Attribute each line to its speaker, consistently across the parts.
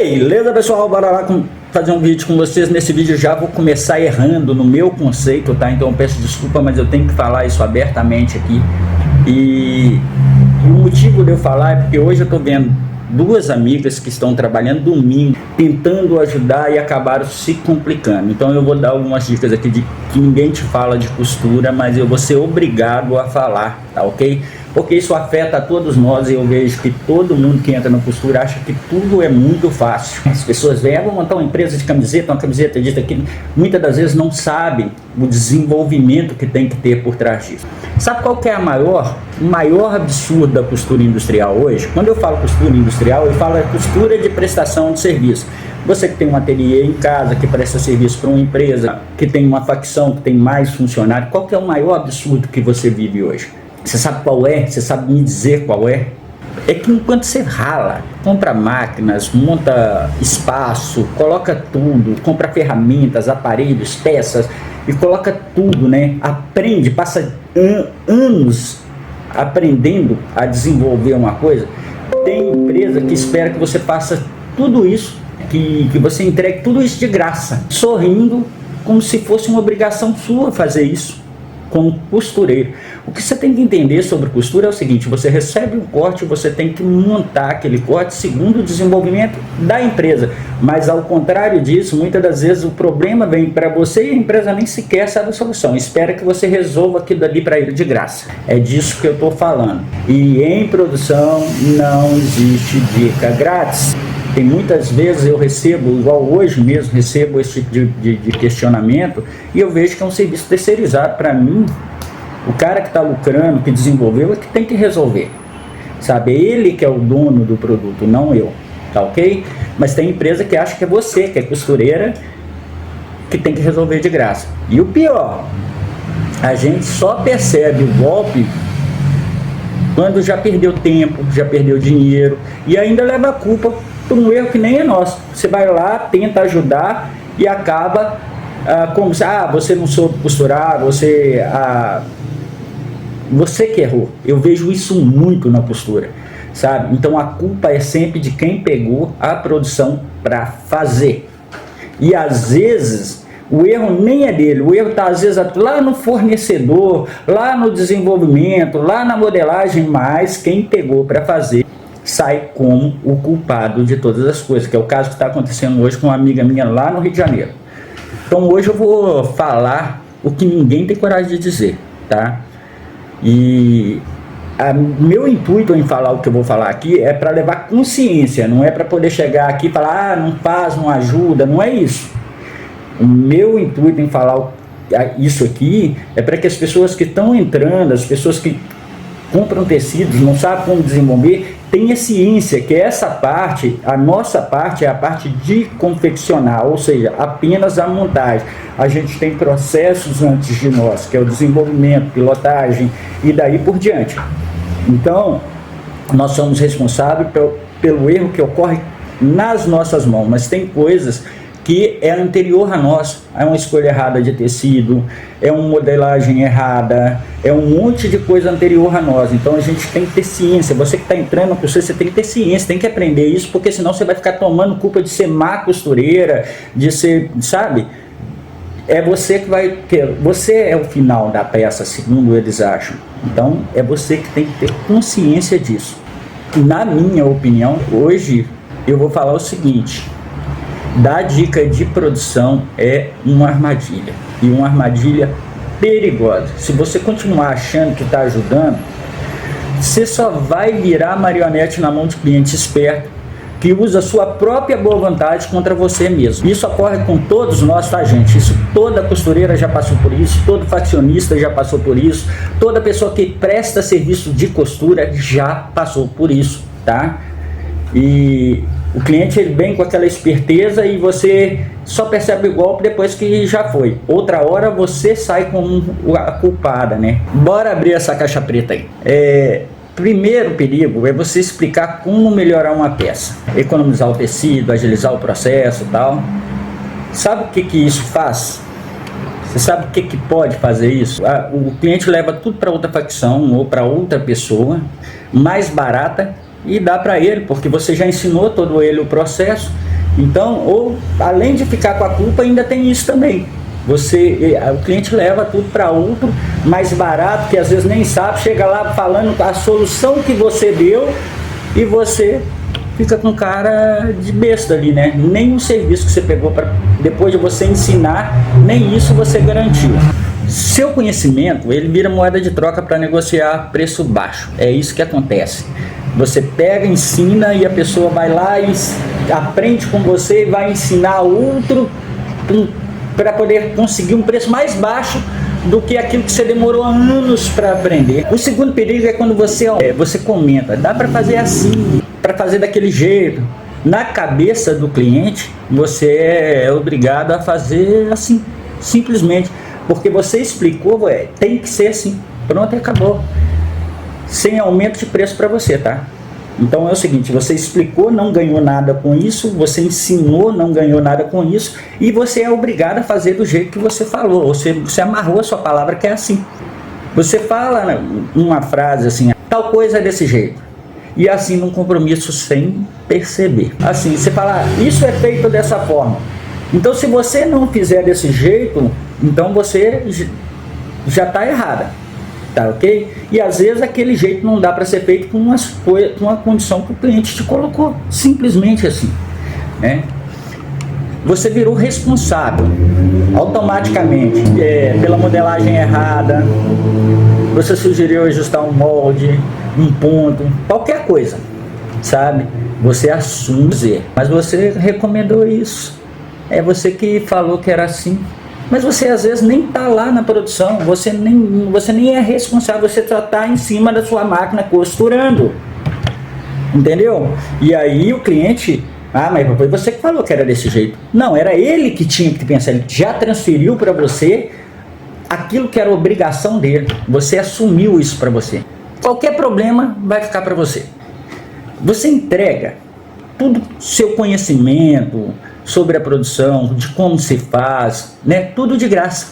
Speaker 1: Beleza, pessoal, bora lá fazer um vídeo com vocês. Nesse vídeo já vou começar errando no meu conceito, tá? Então eu peço desculpa, mas eu tenho que falar isso abertamente aqui. E o motivo de eu falar é porque hoje eu tô vendo duas amigas que estão trabalhando domingo, tentando ajudar e acabaram se complicando. Então eu vou dar algumas dicas aqui de que ninguém te fala de costura, mas eu vou ser obrigado a falar, tá ok? Porque isso afeta a todos nós e eu vejo que todo mundo que entra na costura acha que tudo é muito fácil. As pessoas vêm, vou montar uma empresa de camiseta, uma camiseta disso, aquilo. Muitas das vezes não sabem o desenvolvimento que tem que ter por trás disso. Sabe qual que é o maior absurdo da costura industrial hoje? Quando eu falo costura industrial, eu falo costura de prestação de serviço. Você que tem um ateliê em casa, que presta serviço para uma empresa, que tem uma facção, que tem mais funcionários, qual que é o maior absurdo que você vive hoje? Você sabe qual é? Você sabe me dizer qual é? É que enquanto você rala, compra máquinas, monta espaço, coloca tudo, compra ferramentas, aparelhos, peças e coloca tudo, né? Aprende, passa anos aprendendo a desenvolver uma coisa. Tem empresa que espera que você faça tudo isso, que você entregue tudo isso de graça, sorrindo, como se fosse uma obrigação sua fazer isso como costureiro. O que você tem que entender sobre costura é o seguinte: você recebe um corte, você tem que montar aquele corte segundo o desenvolvimento da empresa, mas ao contrário disso, muitas das vezes o problema vem para você e a empresa nem sequer sabe a solução, espera que você resolva aquilo ali para ele de graça. É disso que eu estou falando. E em produção não existe dica grátis. Tem muitas vezes eu recebo, igual hoje mesmo, recebo esse tipo de questionamento e eu vejo que é um serviço terceirizado. Para mim, o cara que está lucrando, que desenvolveu, é que tem que resolver, sabe? Ele que é o dono do produto, não eu, tá ok? Mas tem empresa que acha que é você, que é costureira, que tem que resolver de graça. E o pior, a gente só percebe o golpe quando já perdeu tempo, já perdeu dinheiro e ainda leva a culpa por um erro que nem é nosso. Você vai lá, tenta ajudar e acaba como se, você não soube costurar, você que errou. Eu vejo isso muito na costura, sabe? Então a culpa é sempre de quem pegou a produção para fazer. E às vezes o erro nem é dele, o erro está às vezes lá no fornecedor, lá no desenvolvimento, lá na modelagem, mas quem pegou para fazer sai como o culpado de todas as coisas, que é o caso que está acontecendo hoje com uma amiga minha lá no Rio de Janeiro. Então hoje eu vou falar o que ninguém tem coragem de dizer, tá? E meu intuito em falar o que eu vou falar aqui é para levar consciência, não é para poder chegar aqui e falar, não faz, não ajuda, não é isso. O meu intuito em falar isso aqui é para que as pessoas que estão entrando, as pessoas que compram tecidos, não sabem como desenvolver, tenha ciência que essa parte, a nossa parte, é a parte de confeccionar, ou seja, apenas a montagem. A gente tem processos antes de nós, que é o desenvolvimento, pilotagem e daí por diante. Então, nós somos responsáveis pelo erro que ocorre nas nossas mãos, mas tem coisas que é anterior a nós, é uma escolha errada de tecido, é uma modelagem errada, é um monte de coisa anterior a nós. Então a gente tem que ter ciência. Você que está entrando com você tem que ter ciência, tem que aprender isso, porque senão você vai ficar tomando culpa de ser má costureira, de ser, sabe? É você que vai ter, você é o final da peça, segundo eles acham. Então é você que tem que ter consciência disso. Na minha opinião, hoje eu vou falar o seguinte: dar dica de produção é uma armadilha, e uma armadilha perigosa. Se você continuar achando que está ajudando, você só vai virar marionete na mão de cliente esperto que usa a sua própria boa vontade contra você mesmo. Isso ocorre com todos nós, tá, gente? Isso, toda costureira já passou por isso, todo faccionista já passou por isso, toda pessoa que presta serviço de costura já passou por isso, tá? E o cliente, ele vem com aquela esperteza e você só percebe o golpe depois que já foi. Outra hora você sai como a culpada, né? Bora abrir essa caixa preta aí. Primeiro perigo é você explicar como melhorar uma peça, economizar o tecido, agilizar o processo e tal. Sabe o que isso faz? Você sabe o que pode fazer isso? O cliente leva tudo para outra facção ou para outra pessoa mais barata e dá para ele, porque você já ensinou todo ele o processo Então, ou além de ficar com a culpa, ainda tem isso também. O cliente leva tudo para outro mais barato, que às vezes nem sabe, chega lá falando a solução que você deu e você fica com cara de besta ali, né? Nem o serviço que você pegou para depois de você ensinar, nem isso você garantiu. Seu conhecimento, ele vira moeda de troca para negociar preço baixo. É isso que acontece. Você pega, ensina e a pessoa vai lá e aprende com você e vai ensinar outro para poder conseguir um preço mais baixo do que aquilo que você demorou anos para aprender. O segundo perigo é quando você comenta, dá para fazer assim, para fazer daquele jeito. Na cabeça do cliente, você é obrigado a fazer assim, simplesmente, porque você explicou, tem que ser assim, pronto e acabou. Sem aumento de preço para você, tá? Então é o seguinte, você explicou, não ganhou nada com isso, você ensinou, não ganhou nada com isso, e você é obrigado a fazer do jeito que você falou, você amarrou a sua palavra que é assim. Você fala uma frase assim, tal coisa é desse jeito, e assim num compromisso sem perceber. Assim, você fala, isso é feito dessa forma. Então se você não fizer desse jeito, então você já está errada. Tá, ok? E às vezes aquele jeito não dá para ser feito com uma condição que o cliente te colocou, simplesmente assim, né? Você virou responsável automaticamente pela modelagem errada, você sugeriu ajustar um molde, um ponto, qualquer coisa, sabe? Você assume, mas você recomendou isso, é você que falou que era assim. Mas você às vezes nem está lá na produção, você nem é responsável, você só está em cima da sua máquina costurando, entendeu? E aí o cliente, mas foi você que falou que era desse jeito. Não, era ele que tinha que pensar, ele já transferiu para você aquilo que era obrigação dele, você assumiu isso para você. Qualquer problema vai ficar para você. Você entrega tudo seu conhecimento sobre a produção, de como se faz, né? Tudo de graça.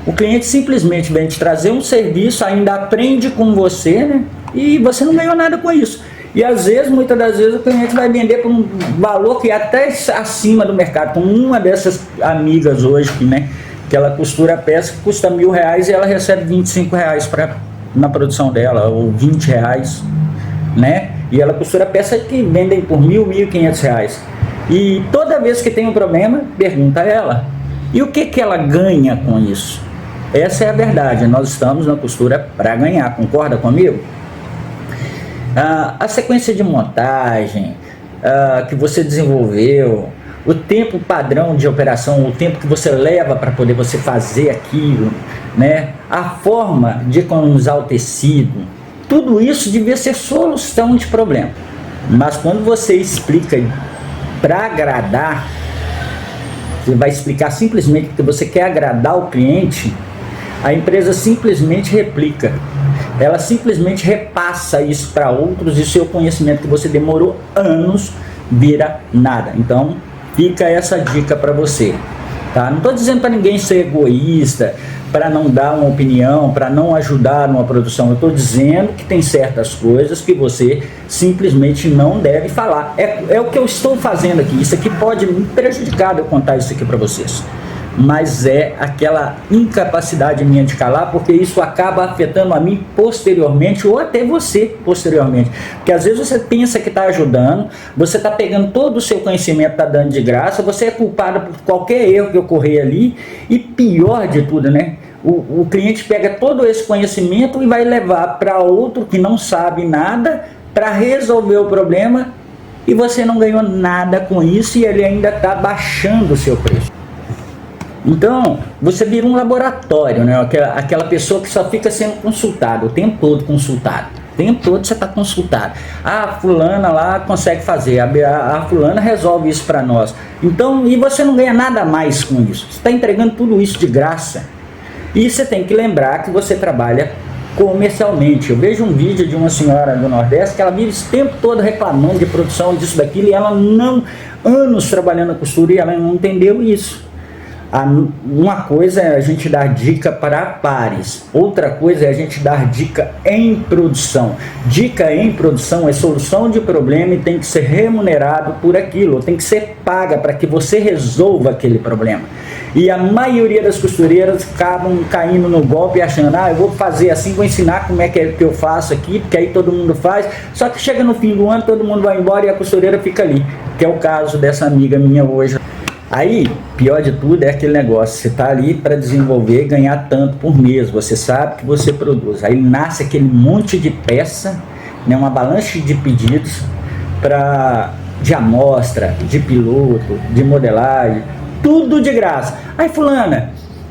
Speaker 1: O cliente simplesmente vem te trazer um serviço, ainda aprende com você, né? E você não ganhou nada com isso. E às vezes, muitas das vezes, o cliente vai vender por um valor que é até acima do mercado. Como uma dessas amigas hoje, que ela costura a peça que custa R$1.000 e ela recebe R$25 na produção dela, ou R$20, né? E ela costura peças que vendem por R$1.000, R$1.500. E toda vez que tem um problema, pergunta a ela. E o que ela ganha com isso? Essa é a verdade. Nós estamos na costura para ganhar. Concorda comigo? A sequência de montagem que você desenvolveu, o tempo padrão de operação, o tempo que você leva para poder você fazer aquilo, né? A forma de economizar o tecido, tudo isso devia ser solução de problema. Mas quando você explica para agradar, você vai explicar simplesmente porque você quer agradar o cliente, a empresa simplesmente replica, ela simplesmente repassa isso para outros e seu conhecimento que você demorou anos vira nada. Então fica essa dica para você, tá? Não estou dizendo para ninguém ser egoísta, para não dar uma opinião, para não ajudar numa produção. Eu estou dizendo que tem certas coisas que você simplesmente não deve falar. É o que eu estou fazendo aqui. Isso aqui pode me prejudicar de eu contar isso aqui para vocês. Mas é aquela incapacidade minha de calar, porque isso acaba afetando a mim posteriormente, ou até você posteriormente. Porque às vezes você pensa que está ajudando, você está pegando todo o seu conhecimento, está dando de graça, você é culpado por qualquer erro que ocorrer ali, e pior de tudo, né? O cliente pega todo esse conhecimento e vai levar para outro que não sabe nada para resolver o problema, e você não ganhou nada com isso e ele ainda está baixando o seu preço. Então, você vira um laboratório, né? Aquela pessoa que só fica sendo consultada, o tempo todo consultado. O tempo todo você está consultado. A fulana lá consegue fazer, a fulana resolve isso para nós. Então, e você não ganha nada mais com isso. Você está entregando tudo isso de graça. E você tem que lembrar que você trabalha comercialmente. Eu vejo um vídeo de uma senhora do Nordeste que ela vive esse tempo todo reclamando de produção, disso, daquilo, e ela não, anos trabalhando na costura, e ela não entendeu isso. Uma coisa é a gente dar dica para pares, outra coisa é a gente dar dica em produção. Dica em produção é solução de problema e tem que ser remunerado por aquilo, tem que ser paga para que você resolva aquele problema. E a maioria das costureiras acabam caindo no golpe achando, eu vou fazer assim, vou ensinar como é que eu faço aqui, porque aí todo mundo faz, só que chega no fim do ano, todo mundo vai embora e a costureira fica ali, que é o caso dessa amiga minha hoje. Aí, pior de tudo é aquele negócio, você está ali para desenvolver e ganhar tanto por mês, você sabe que você produz, aí nasce aquele monte de peça, né, uma avalanche de pedidos de amostra, de piloto, de modelagem, tudo de graça. Aí fulana,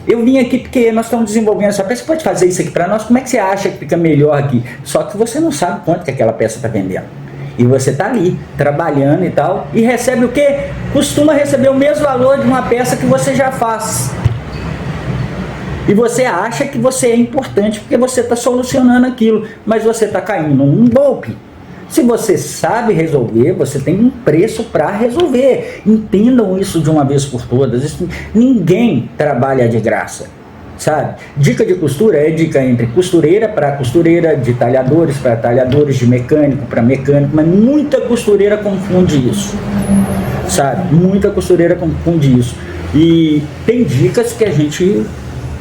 Speaker 1: eu vim aqui porque nós estamos desenvolvendo essa peça, você pode fazer isso aqui para nós, como é que você acha que fica melhor aqui? Só que você não sabe quanto que aquela peça está vendendo. E você está ali, trabalhando e tal, e recebe o quê? Costuma receber o mesmo valor de uma peça que você já faz. E você acha que você é importante porque você está solucionando aquilo, mas você está caindo num golpe. Se você sabe resolver, você tem um preço para resolver. Entendam isso de uma vez por todas. Ninguém trabalha de graça. Sabe? Dica de costura é dica entre costureira para costureira, de talhadores para talhadores, de mecânico para mecânico, mas muita costureira confunde isso, sabe? Muita costureira confunde isso. E tem dicas que a gente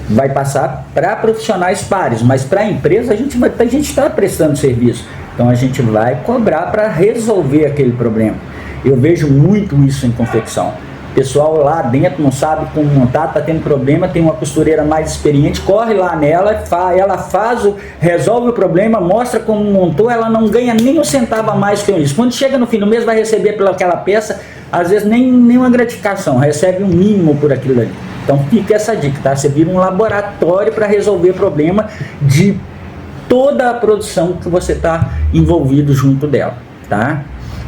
Speaker 1: vai passar para profissionais pares, mas para a empresa a gente está prestando serviço, então a gente vai cobrar para resolver aquele problema. Eu vejo muito isso em confecção. O pessoal lá dentro não sabe como montar, está tendo problema, tem uma costureira mais experiente, corre lá nela, ela resolve o problema, mostra como montou, ela não ganha nem um centavo a mais que isso. Quando chega no fim do mês vai receber pelaquela peça, às vezes nem uma gratificação, recebe um mínimo por aquilo ali. Então fica essa dica, tá? Você vira um laboratório para resolver problema de toda a produção que você está envolvido junto dela, tá?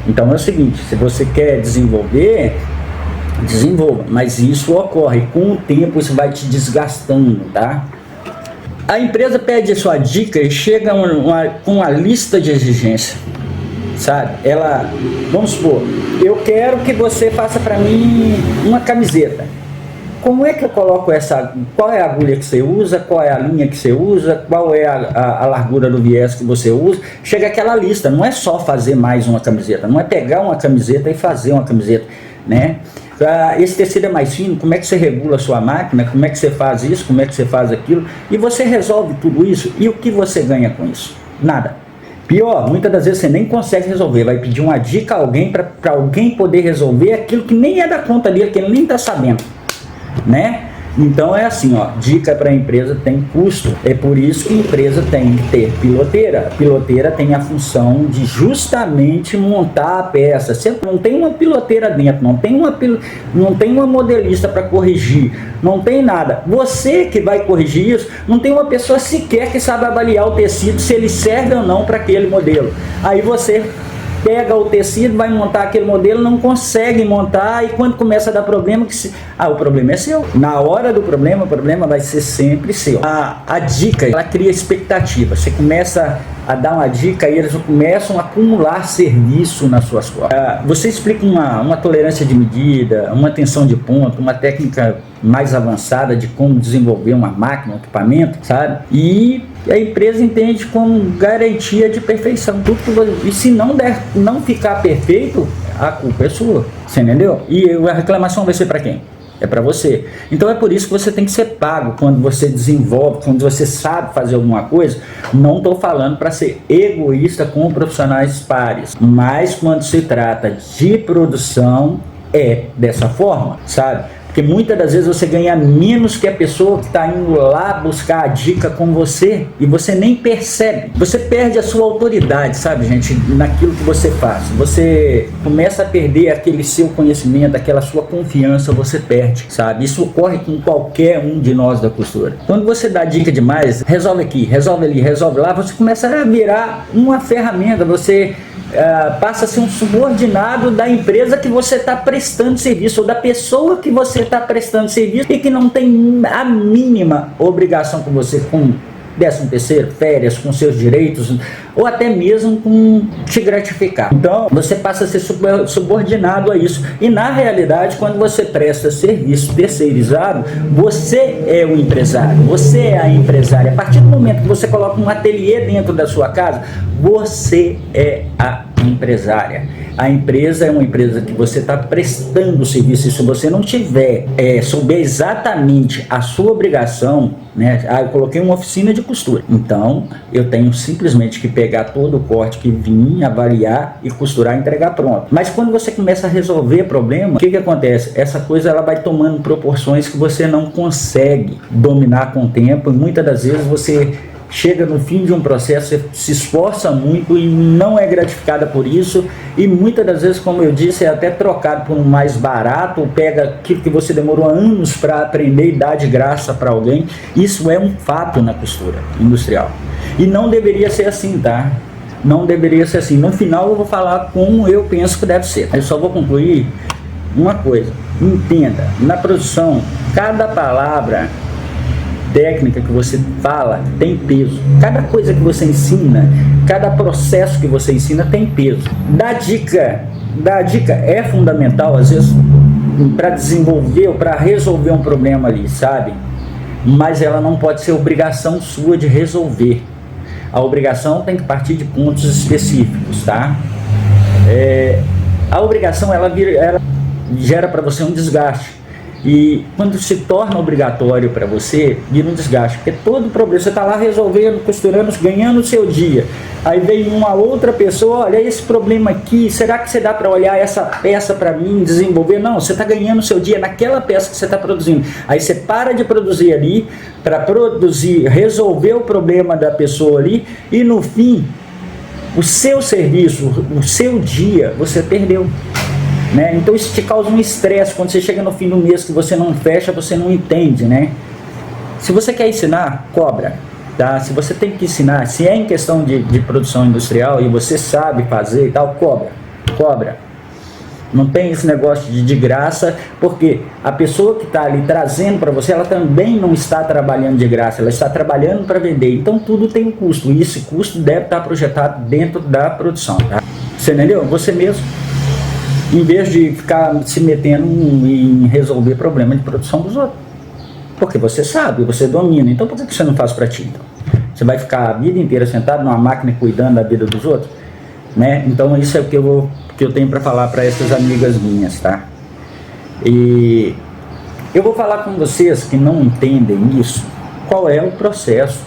Speaker 1: Então é o seguinte, se você quer desenvolva, mas isso ocorre, com o tempo isso vai te desgastando, tá? A empresa pede a sua dica e chega com uma lista de exigências, sabe? Vamos supor, eu quero que você faça para mim uma camiseta. Como é que eu coloco qual é a agulha que você usa, qual é a linha que você usa, qual é a largura do viés que você usa? Chega aquela lista, não é só fazer mais uma camiseta, não é pegar uma camiseta e fazer uma camiseta, né? Esse tecido é mais fino, como é que você regula a sua máquina, como é que você faz isso, como é que você faz aquilo, e você resolve tudo isso, e o que você ganha com isso? Nada. Pior, muitas das vezes você nem consegue resolver, vai pedir uma dica a alguém para alguém poder resolver aquilo que nem é da conta dele, que ele nem está sabendo, né? Então é assim, ó, dica para a empresa tem custo, é por isso que a empresa tem que ter piloteira. A piloteira tem a função de justamente montar a peça. Você não tem uma piloteira dentro, não tem uma modelista para corrigir, não tem nada. Você que vai corrigir isso, não tem uma pessoa sequer que sabe avaliar o tecido, se ele serve ou não para aquele modelo. Aí você pega o tecido, vai montar aquele modelo, não consegue montar, e quando começa a dar problema, o problema é seu. Na hora do problema, o problema vai ser sempre seu. A dica, ela cria expectativa. Você começa a dar uma dica e eles começam a acumular serviço nas suas costas. Você explica uma tolerância de medida, uma tensão de ponto, uma técnica mais avançada de como desenvolver uma máquina, um equipamento, sabe? E a empresa entende como garantia de perfeição. E se não ficar perfeito, a culpa é sua, você entendeu? E a reclamação vai ser para quem? É para você. Então é por isso que você tem que ser pago quando você desenvolve, quando você sabe fazer alguma coisa. Não estou falando para ser egoísta com profissionais pares, mas quando se trata de produção é dessa forma, sabe? Porque muitas das vezes você ganha menos que a pessoa que está indo lá buscar a dica com você e você nem percebe. Você perde a sua autoridade, sabe, gente, naquilo que você faz. Você começa a perder aquele seu conhecimento, aquela sua confiança, você perde, sabe? Isso ocorre com qualquer um de nós da costura. Quando você dá dica demais, resolve aqui, resolve ali, resolve lá, você começa a virar uma ferramenta, você passa a ser um subordinado da empresa que você está prestando serviço, ou da pessoa que você está prestando serviço e que não tem a mínima obrigação com você, com 13º, férias, com seus direitos, ou até mesmo com te gratificar. Então, você passa a ser subordinado a isso. E na realidade, quando você presta serviço terceirizado, você é o empresário, você é a empresária. A partir do momento que você coloca um ateliê dentro da sua casa, você é a empresária. A empresa é uma empresa que você está prestando serviço, e se você não tiver, souber exatamente a sua obrigação, né? Eu coloquei uma oficina de costura, então eu tenho simplesmente que pegar todo o corte que vim, avaliar e costurar e entregar pronto. Mas quando você começa a resolver problema, o que acontece? Essa coisa ela vai tomando proporções que você não consegue dominar com o tempo, e muitas das vezes você chega no fim de um processo, você se esforça muito e não é gratificada por isso, e muitas das vezes, como eu disse, é até trocado por um mais barato, ou pega aquilo que você demorou anos para aprender e dar de graça para alguém. Isso é um fato na costura industrial, e não deveria ser assim, tá? Não deveria ser assim. No final eu vou falar como eu penso que deve ser. Eu só vou concluir uma coisa: entenda, na produção, cada palavra técnica que você fala tem peso. Cada coisa que você ensina, cada processo que você ensina tem peso. Dar dica é fundamental, às vezes, para desenvolver ou para resolver um problema ali, sabe? Mas ela não pode ser obrigação sua de resolver. A obrigação tem que partir de pontos específicos, tá? A obrigação, ela gera para você um desgaste. E quando se torna obrigatório para você, vira um desgaste, porque todo problema, você está lá resolvendo, costurando, ganhando o seu dia. Aí vem uma outra pessoa: olha esse problema aqui, será que você dá para olhar essa peça para mim, desenvolver? Não, você está ganhando o seu dia naquela peça que você está produzindo. Aí você para de produzir ali, para produzir, resolver o problema da pessoa ali, e no fim, o seu serviço, o seu dia, você perdeu. Né? Então isso te causa um estresse. Quando você chega no fim do mês que você não fecha, você não entende, né? Se você quer ensinar, cobra, tá? Se você tem que ensinar, se é em questão de produção industrial e você sabe fazer e tal, cobra. Não tem esse negócio de graça, porque a pessoa que está ali trazendo para você, ela também não está trabalhando de graça, ela está trabalhando para vender. Então tudo tem um custo, e esse custo deve estar projetado dentro da produção, tá? Você entendeu? Você mesmo, em vez de ficar se metendo em resolver problema de produção dos outros. Porque você sabe, você domina. Então por que você não faz para ti? Então? Você vai ficar a vida inteira sentado numa máquina cuidando da vida dos outros? Né? Então isso é o que eu tenho para falar para essas amigas minhas, tá? E eu vou falar com vocês que não entendem isso, qual é o processo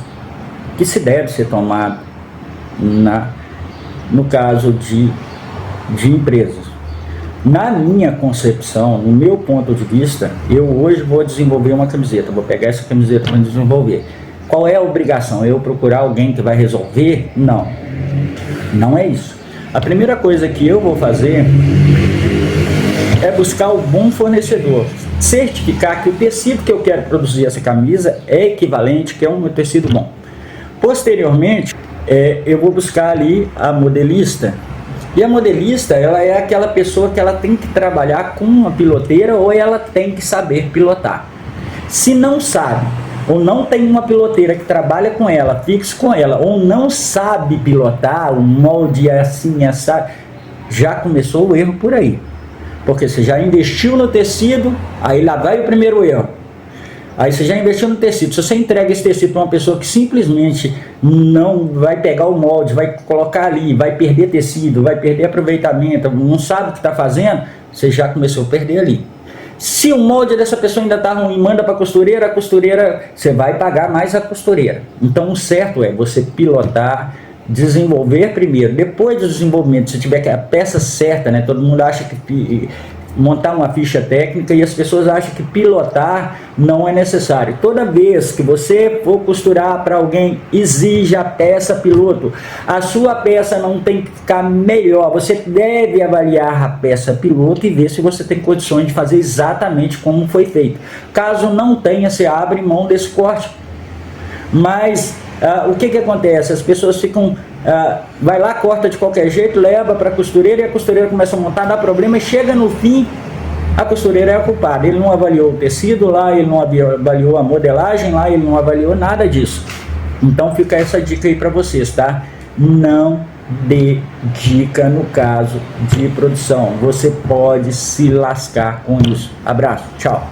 Speaker 1: que se deve ser tomado no caso de empresas. Na minha concepção, no meu ponto de vista, eu hoje vou desenvolver uma camiseta, vou pegar essa camiseta para desenvolver. Qual é a obrigação? Eu procurar alguém que vai resolver? Não, não é isso. A primeira coisa que eu vou fazer é buscar o bom fornecedor, certificar que o tecido que eu quero produzir essa camisa é equivalente, que é um tecido bom. Posteriormente, eu vou buscar ali a modelista. E a modelista, ela é aquela pessoa que ela tem que trabalhar com uma piloteira, ou ela tem que saber pilotar. Se não sabe, ou não tem uma piloteira que trabalha com ela, fixe com ela, ou não sabe pilotar, o molde é assim, essa, já começou o erro por aí. Porque você já investiu no tecido, aí lá vai o primeiro erro. Aí você já investiu no tecido. Se você entrega esse tecido para uma pessoa que simplesmente não vai pegar o molde, vai colocar ali, vai perder tecido, vai perder aproveitamento, não sabe o que está fazendo, você já começou a perder ali. Se o molde dessa pessoa ainda está ruim, manda para a costureira, você vai pagar mais a costureira. Então o certo é você pilotar, desenvolver primeiro. Depois do desenvolvimento, se tiver a peça certa, né? Todo mundo acha que montar uma ficha técnica, e as pessoas acham que pilotar não é necessário. Toda vez que você for costurar para alguém, exija a peça piloto. A sua peça não tem que ficar melhor, você deve avaliar a peça piloto e ver se você tem condições de fazer exatamente como foi feito. Caso não tenha, você abre mão desse corte. Mas o que acontece? As pessoas ficam, vai lá, corta de qualquer jeito, leva para a costureira, e a costureira começa a montar, dá problema, e chega no fim, a costureira é a culpada. Ele não avaliou o tecido lá, ele não avaliou a modelagem lá, ele não avaliou nada disso. Então fica essa dica aí para vocês, tá? Não dê dica no caso de produção. Você pode se lascar com isso. Abraço, tchau.